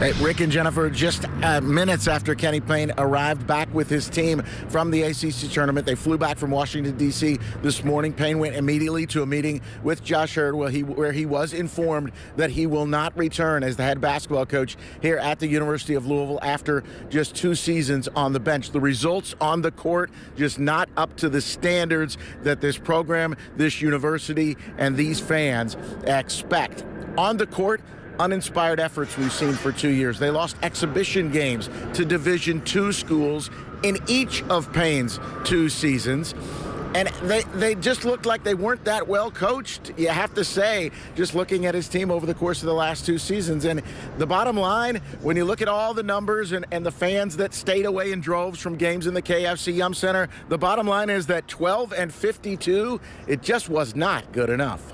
Hey, Rick and Jennifer, just minutes after Kenny Payne arrived back with his team from the ACC tournament, they flew back from Washington, D.C. this morning. Payne went immediately to a meeting with Josh Heird where he was informed that he will not return as the head basketball coach here at the University of Louisville after just 2 seasons on the bench. The results on the court just not up to the standards that this program, this university, and these fans expect. On the court, uninspired efforts we've seen for 2 years. They lost exhibition games to Division II schools in each of Payne's 2 seasons. And they just looked like they weren't that well coached, you have to say, just looking at his team over the course of the last 2 seasons. And the bottom line, when you look at all the numbers and the fans that stayed away in droves from games in the KFC Yum Center, the bottom line is that 12-52, it just was not good enough.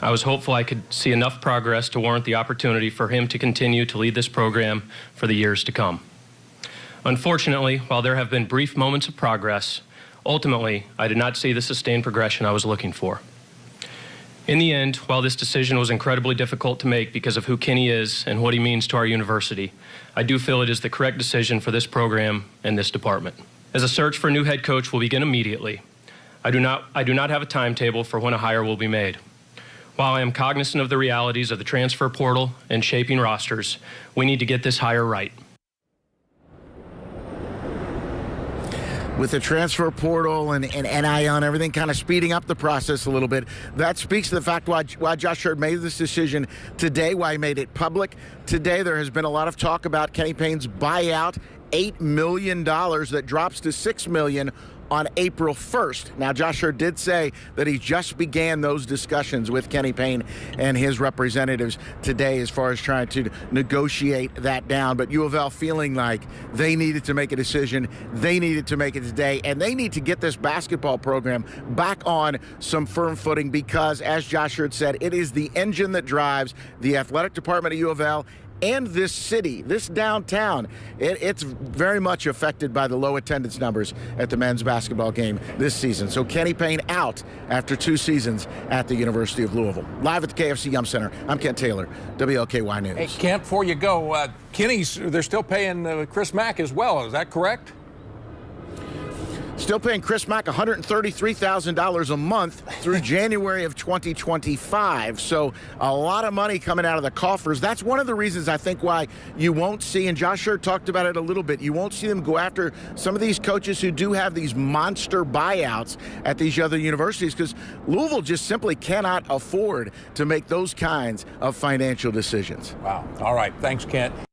I was hopeful I could see enough progress to warrant the opportunity for him to continue to lead this program for the years to come. Unfortunately, while there have been brief moments of progress, ultimately, I did not see the sustained progression I was looking for. In the end, while this decision was incredibly difficult to make because of who Kenny is and what he means to our university, I do feel it is the correct decision for this program and this department. As a search for a new head coach will begin immediately, I do not have a timetable for when a hire will be made. While I am cognizant of the realities of the transfer portal and shaping rosters, we need to get this hire right. With the transfer portal and NIL and everything kind of speeding up the process a little bit, that speaks to the fact why Josh Heird made this decision today, why he made it public. Today there has been a lot of talk about Kenny Payne's buyout, $8 million that drops to $6 million on April 1st. Now, Josh Heird did say that he just began those discussions with Kenny Payne and his representatives today as far as trying to negotiate that down. But U of L feeling like they needed to make a decision, they needed to make it today, and they need to get this basketball program back on some firm footing because, as Josh Heird said, it is the engine that drives the athletic department of U of L and this city, this downtown. It's very much affected by the low attendance numbers at the men's basketball game this season. So Kenny Payne out after 2 seasons at the University of Louisville. Live at the KFC Yum Center, I'm Kent Taylor, WLKY News. Hey, Kent, before you go, they're still paying Chris Mack as well. Is that correct? Still paying Chris Mack $133,000 a month through January of 2025. So a lot of money coming out of the coffers. That's one of the reasons I think why you won't see, and Josh Heird talked about it a little bit, you won't see them go after some of these coaches who do have these monster buyouts at these other universities because Louisville just simply cannot afford to make those kinds of financial decisions. Wow. All right. Thanks, Kent.